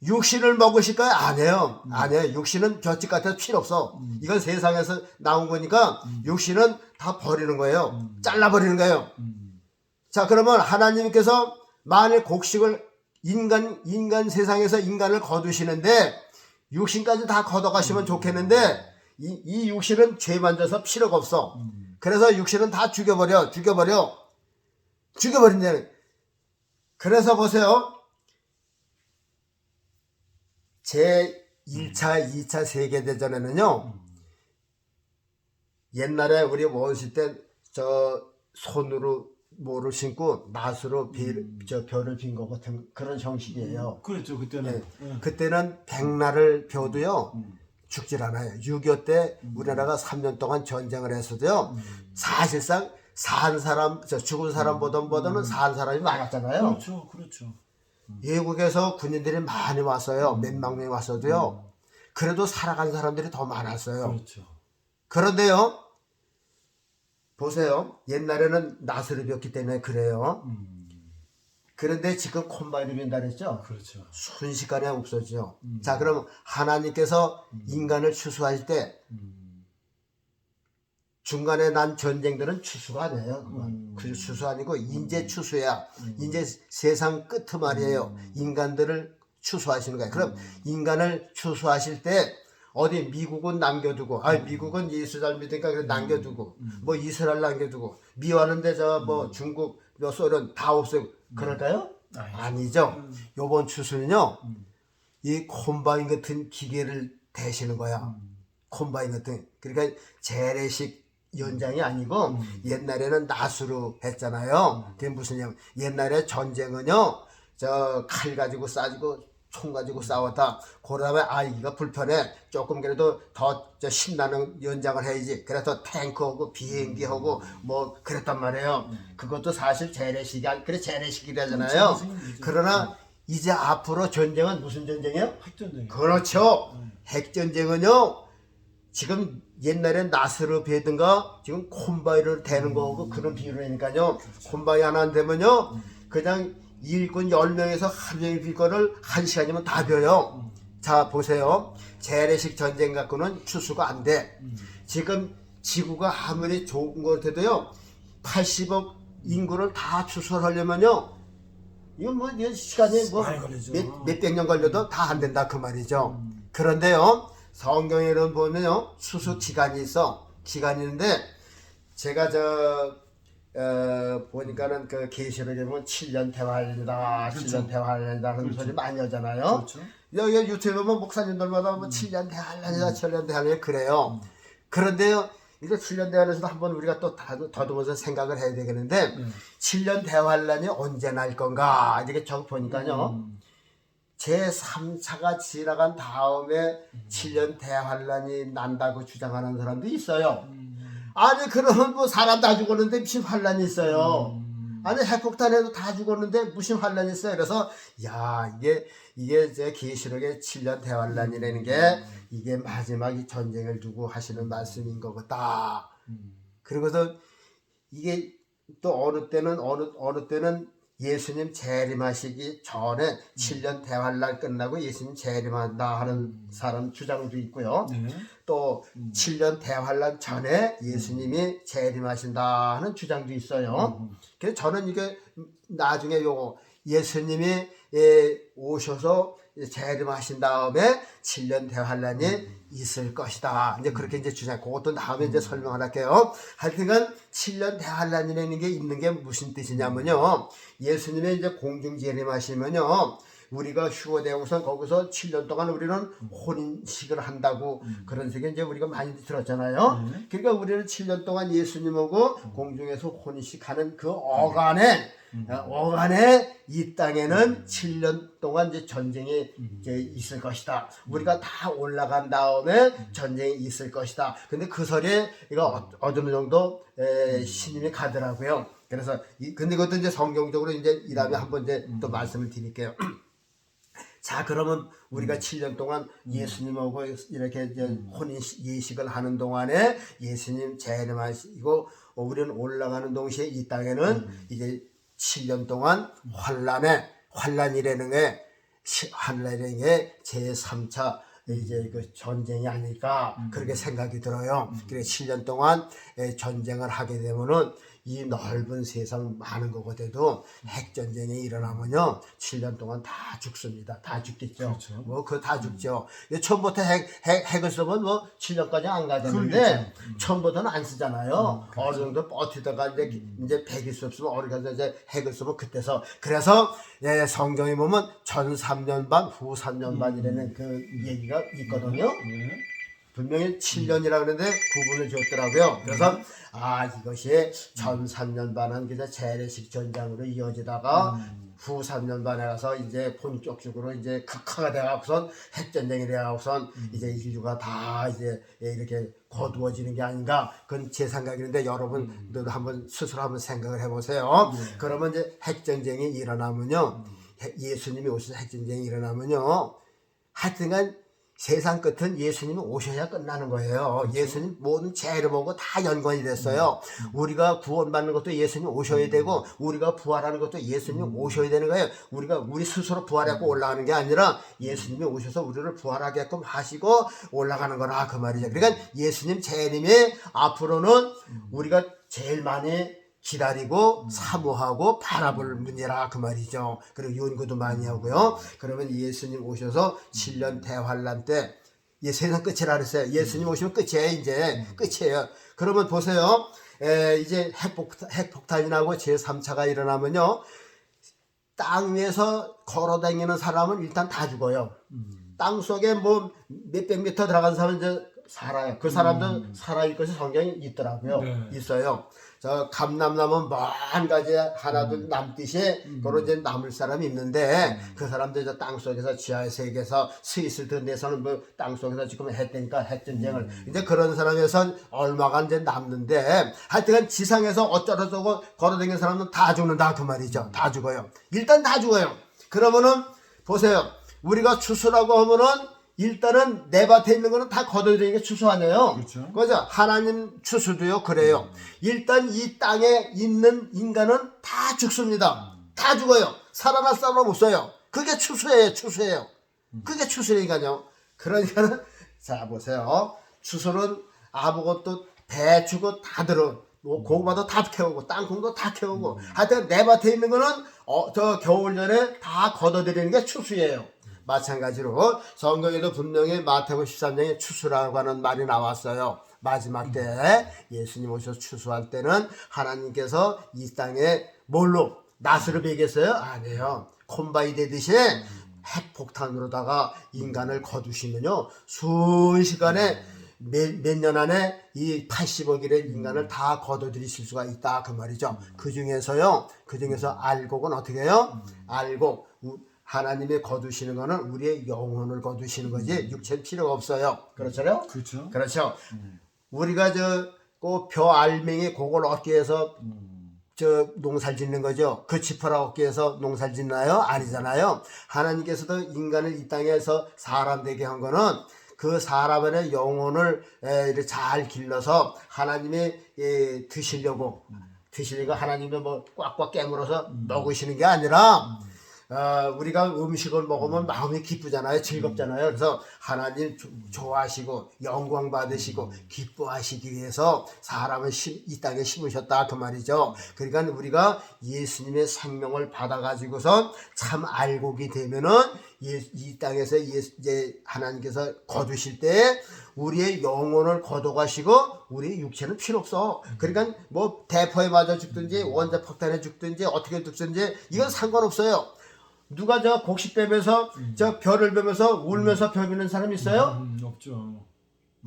육신을 먹으실까요? 안 해요. 안 해요. 육신은 벼집 같아서 필요 없어. 이건 세상에서 나온 거니까 육신은 다 버리는 거예요. 잘라버리는 거예요. 자, 그러면 하나님께서 만일 곡식을 인간 세상에서 인간을 거두시는데 육신까지 다 걷어가시면 좋겠는데 이 육신은 죄 만져서 필요가 없어. 그래서 육신은 다 죽여버린다. 그래서 보세요. 제 1차, 2차 세계대전에는요, 옛날에 우리 원시 때, 손으로 뭐를 심고, 낫으로 벼를 빈 것 같은 그런 형식이에요. 그렇죠. 그때는. 네. 그때는 백날을 벼도요, 죽질 않아요. 6.25 때 우리나라가 3년 동안 전쟁을 했어도요, 사실상 죽은 사람보다는 산 사람이 많았잖아요. 그렇죠. 그렇죠. 외국에서 군인들이 많이 왔어요. 몇만 명이 왔어도요. 그래도 살아간 사람들이 더 많았어요. 그렇죠. 그런데요. 보세요. 옛날에는 낫으로 폈기 때문에 그래요. 그런데 지금 콤바인으로 빈다 그랬죠. 그렇죠. 순식간에 없어지죠. 자, 그럼 하나님께서 인간을 추수할 때 중간에 난 전쟁들은 추수가 아니에요. 그 추수 아니고 인재 추수야. 인재 세상 끝 말이에요. 인간들을 추수하시는 거예요. 그럼 인간을 추수하실 때 어디 미국은 남겨두고, 미국은 예수 잘 믿으니까 그래 남겨두고, 뭐 이스라엘 남겨두고, 미워하는데 저 뭐 중국, 뭐 소련 다 없애고 그럴까요? 아니죠. 요번 추수는요, 이 콤바인 같은 기계를 대시는 거야. 콤바인 같은. 그러니까 재래식 연장이 아니고 옛날에는 낫으로 했잖아요. 그게 무슨 얘기? 옛날에 전쟁은요, 저 칼 가지고 싸지고 총 가지고 싸웠다. 그러다음에 이거 불편해. 조금 그래도 더 신나는 연장을 해야지. 그래서 탱크하고 비행기하고 뭐 그랬단 말이에요. 그것도 사실 재래식이 그래 재래식이라잖아요. 그러나 이제 앞으로 전쟁은 무슨 전쟁이에요? 핵전쟁. 그렇죠. 핵전쟁은요. 지금 옛날엔 나스로 베든가 지금 콤바이를 대는 거고 그런 비유라니까요. 콤바이 하나 안 되면요. 그냥 일꾼 10명에서 하루 종일 빌 거를 1시간이면 다 벼요. 자 보세요. 재래식 전쟁 갖고는 추수가 안 돼. 지금 지구가 아무리 좋은 것 같아도요. 80억 인구를 다 추수하려면요. 이건 뭐 시간이 뭐 몇백 년 걸려도 다 안 된다 그 말이죠. 그런데요. 성경에 보면요. 추수 기간이 있어. 기간이 있는데 제가 보니까는 그 계시록에 보면 7년 대환란이다, 그렇죠. 7년 대환란이다 하는 그렇죠. 소리 많이 하잖아요. 그렇죠. 여기 유튜브에 보면 목사님들마다 뭐 7년 대환란이다, 7년 대환란이 그래요. 그런데요, 이제 7년 대환란에서도 한번 우리가 또 더듬어서 생각을 해야 되겠는데, 7년 대환란이 언제 날 건가 이렇게 적 보니까요. 제3차가 지나간 다음에 7년 대환란이 난다고 주장하는 사람도 있어요. 아니 그러면 뭐 사람 다 죽었는데 무슨 환란이 있어요. 아니 핵폭탄에도 다 죽었는데 무슨 환란이 있어요. 그래서 야 이게 제 계시록의 7년 대환란이라는 게 이게 마지막 이 전쟁을 두고 하시는 말씀인 것 같다. 그리고서 이게 또 어느 때는 예수님 재림하시기 전에 7년 대환란 끝나고 예수님 재림한다 하는 사람 주장도 있고요. 또 7년 대환란 전에 예수님이 재림하신다 하는 주장도 있어요. 그래서 저는 이게 나중에 요거 예수님이 오셔서 재림하신 다음에 7년 대환란이 있을 것이다. 이제 그렇게 이제 주장. 그것도 다음에 이제 설명을 할게요. 하여튼간 7년 대환란이라는 게 있는 게 무슨 뜻이냐면요. 예수님의 이제 공중 재림하시면요. 우리가 휴거되고선 거기서 7년 동안 우리는 혼인식을 한다고 그런 식의 이제 우리가 많이 들었잖아요. 그러니까 우리는 7년 동안 예수님하고 공중에서 혼인식 하는 그 어간에 이 땅에는 7년 동안 이제 전쟁이 이제 있을 것이다. 우리가 다 올라간 다음에 전쟁이 있을 것이다. 근데 그 설에 이거 어느 정도 신임이 가더라고요. 그래서 근데 그것도 이제 성경적으로 이제 이 다음에 한번 이제 또 말씀을 드릴게요. 자 그러면 우리가 7년 동안 예수님하고 이렇게 이제 혼인 예식을 하는 동안에 예수님 재림하시고 우리는 올라가는 동시에 이 땅에는 이제 7년 동안 환란이라는 게 제3차 이제 그 전쟁이 아닐까 그렇게 생각이 들어요. 그래 7년 동안 전쟁을 하게 되면은 이 넓은 세상 많은 것 같아도 핵전쟁이 일어나면요 7년 동안 다 죽습니다. 다 죽겠죠. 그렇죠. 뭐 그거 다 죽죠. 처음부터 핵을 쓰면 뭐 7년까지 안 가졌는데 처음부터는 안 쓰잖아요. 어느 정도 버티다가 이제 100일 수 없으면 어느 정도 이제 핵을 쓰면 그때서 그래서 성경에 보면 전 3년 반, 후 3년 반이라는 그 얘기가 있거든요. 분명히 7년이라고 그러는데 구분을 줬더라고요. 그래서 이것이 전 3년 반은 그냥 재래식 전장으로 이어지다가 후 3년 반에 가서 이제 본격적으로 이제 극화가 돼가고선 핵전쟁이 돼가고선 이제 인류가 다 이제 이렇게 거두어지는 게 아닌가 그건 제 생각인데 여러분들도 한번 스스로 한번 생각을 해보세요. 그러면 이제 핵전쟁이 일어나면요 예수님이 오셔서 핵전쟁이 일어나면요 하여튼간 세상 끝은 예수님이 오셔야 끝나는 거예요. 그렇죠? 예수님 모든 죄를 보고 다 연관이 됐어요. 우리가 구원받는 것도 예수님 오셔야 되고 우리가 부활하는 것도 예수님 오셔야 되는 거예요. 우리 스스로 부활하고 올라가는 게 아니라 예수님이 오셔서 우리를 부활하게끔 하시고 올라가는 거라 그 말이죠. 그러니까 예수님 재림이 앞으로는 우리가 제일 많이 기다리고 사모하고 바라볼 문제라 그 말이죠. 그리고 연구도 많이 하고요. 그러면 예수님 오셔서 7년 대환란 때 세상 끝이라 그랬어요. 예수님 오시면 끝이에요. 이제 끝이에요. 그러면 보세요. 이제 핵폭탄이 나고 제3차가 일어나면요. 땅 위에서 걸어다니는 사람은 일단 다 죽어요. 땅 속에 뭐 몇백 미터 들어간 사람은 이제 살아요. 그 사람도 살아있을 것이 성경에 있더라고요. 네. 있어요. 저 감남나무 먼 가지 하나둘 남듯이 그런 이제 남을 사람이 있는데 그 사람들 이제 땅 속에서 지하 세계에서 스위스 등 데서는 뭐 땅 속에서 지금 했다니까 핵전쟁을 이제 그런 사람에선 얼마가 이제 남는데 하여튼 지상에서 어쩌고저쩌고 걸어다니는 사람은 다 죽는다 그 말이죠. 다 죽어요. 일단 다 죽어요. 그러면은 보세요. 우리가 추수라고 하면은 일단은 내 밭에 있는 거는 다 걷어들이는 게 추수 아니에요. 그렇죠. 그죠? 하나님 추수도요, 그래요. 일단 이 땅에 있는 인간은 다 죽습니다. 다 죽어요. 살아날 사람은 없어요. 그게 추수예요, 추수예요. 그게 추수니까요. 그러니까는, 자, 보세요. 추수는 아무것도 배추고 다 들어. 뭐 고구마도 다 캐오고 땅콩도 다 캐오고 하여튼 내 밭에 있는 거는 저 겨울 전에 다 걷어들이는 게 추수예요. 마찬가지로 성경에도 분명히 마태복음 13장에 추수라고 하는 말이 나왔어요. 마지막 때 예수님 오셔서 추수할 때는 하나님께서 이 땅에 뭘로 낫으로 베겠어요? 아니에요. 콤바이 되듯이 핵폭탄으로다가 인간을 거두시면요 순식간에 몇 년 안에 이 80억일의 인간을 다 거둬들이실 수가 있다 그 말이죠. 그 중에서 알곡은 어떻게 해요? 알곡 하나님이 거두시는 거는 우리의 영혼을 거두시는 거지 육체는 필요가 없어요. 그렇잖아요? 그렇죠. 그렇죠. 우리가 그 벼 알맹이 그걸 얻기 위해서 농사를 짓는 거죠. 그 지퍼를 얻기 위해서 농사를 짓나요? 아니잖아요. 하나님께서도 인간을 이 땅에서 사람 되게 한 거는 그 사람의 영혼을 이렇게 잘 길러서 하나님이 드시려고 하나님이 뭐 꽉꽉 깨물어서 먹으시는 게 아니라 우리가 음식을 먹으면 마음이 기쁘잖아요. 즐겁잖아요. 그래서 하나님 좋아하시고 영광 받으시고 기뻐하시기 위해서 사람을 이 땅에 심으셨다 그 말이죠. 그러니까 우리가 예수님의 생명을 받아가지고선 참 알곡이 되면은 이 땅에서 이제 하나님께서 거두실 때 우리의 영혼을 거둬가시고 우리 육체는 필요 없어. 그러니까 뭐 대포에 맞아 죽든지 원자 폭탄에 죽든지 어떻게 죽든지 이건 상관없어요. 누가 저 곡식 빼면서 저 벼를 베면서 울면서 벼 비는 사람 있어요? 없죠.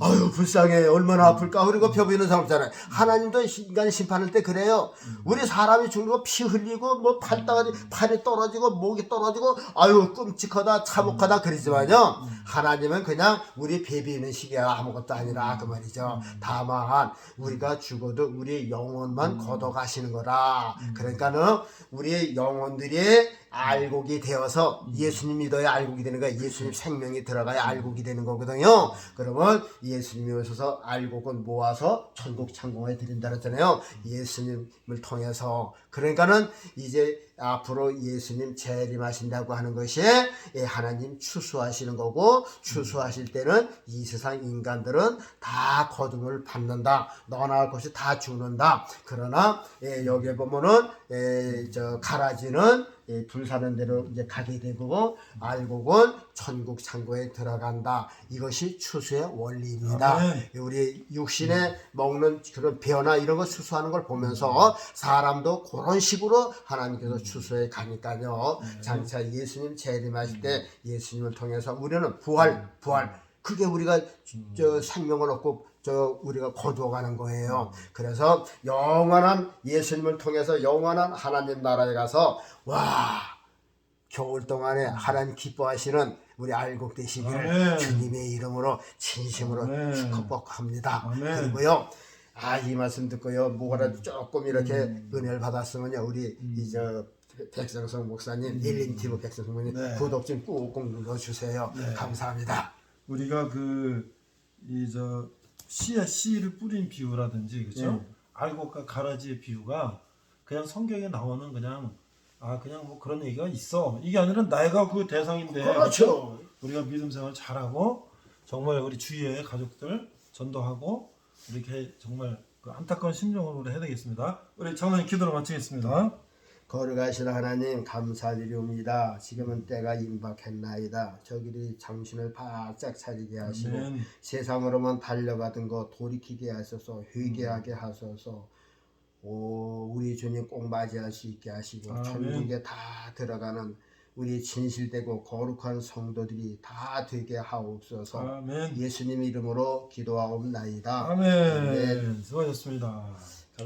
아유 불쌍해 얼마나 아플까. 그리고 벼 비는 사람 없잖아요. 하나님도 인간 심판할 때 그래요. 우리 사람이 죽는 거 피 흘리고 뭐 팔이 떨어지고 목이 떨어지고 아유 끔찍하다 참혹하다 그러지만요 하나님은 그냥 우리 배 비는 시기야 아무것도 아니라 그 말이죠. 다만 우리가 죽어도 우리 영혼만 걷어가시는 거라. 그러니까는 우리 영혼들이 알곡이 되어서 예수님 믿어야 알곡이 되는 거야. 예수님 생명이 들어가야 알곡이 되는 거거든요. 그러면 예수님이 오셔서 알곡은 모아서 천국 창공에 드린다 그랬잖아요. 예수님을 통해서. 그러니까는 이제 앞으로 예수님 재림하신다고 하는 것이 하나님 추수하시는 거고 추수하실 때는 이 세상 인간들은 다 거둠을 받는다. 너나 할 것이 다 죽는다. 그러나 여기에 보면은 저 가라지는 불사는 대로 이제 가게 되고 알곡은 천국 창고에 들어간다. 이것이 추수의 원리입니다. 우리 육신에 먹는 그런 벼나 이런 거 추수하는 걸 보면서 사람도 그런 식으로 하나님께서 추수해 가니까요. 장차 예수님 재림하실 때 예수님을 통해서 우리는 부활 그게 우리가 저 생명을 얻고 우리가 거두어가는 거예요. 그래서 영원한 예수님을 통해서 영원한 하나님 나라에 가서 겨울 동안에 하나님 기뻐하시는 우리 알곡 되시기를 주님의 이름으로 진심으로 축복합니다. 그리고요. 이 말씀 듣고요. 뭐라도 조금 이렇게 은혜를 받았으면요. 우리 백성성 목사님, 일림티브 백성성 목사님 구독 좀 꾹꾹 눌러주세요. 감사합니다. 우리가 저 씨에 씨를 뿌린 비유라든지 그죠? 알곡과 가라지의 비유가 그냥 성경에 나오는 그냥 뭐 그런 얘기가 있어. 이게 아니라 내가 그 대상인데 그렇죠. 우리가 믿음 생활 잘하고 정말 우리 주위의 가족들 전도하고 이렇게 정말 그 안타까운 심정으로 우리 해야 되겠습니다. 우리 장로님 기도로 마치겠습니다. 거룩하신 하나님 감사드리옵니다. 지금은 때가 임박했나이다. 저기를 정신을 바짝 차리게 하시고 아멘. 세상으로만 달려가던 거 돌이키게 하소서. 회개하게 하소서. 우리 주님 꼭 맞이할 수 있게 하시고 아멘. 천국에 다 들어가는 우리 진실되고 거룩한 성도들이 다 되게 하옵소서. 아멘. 예수님 이름으로 기도하옵나이다. 아멘. 수고하셨습니다.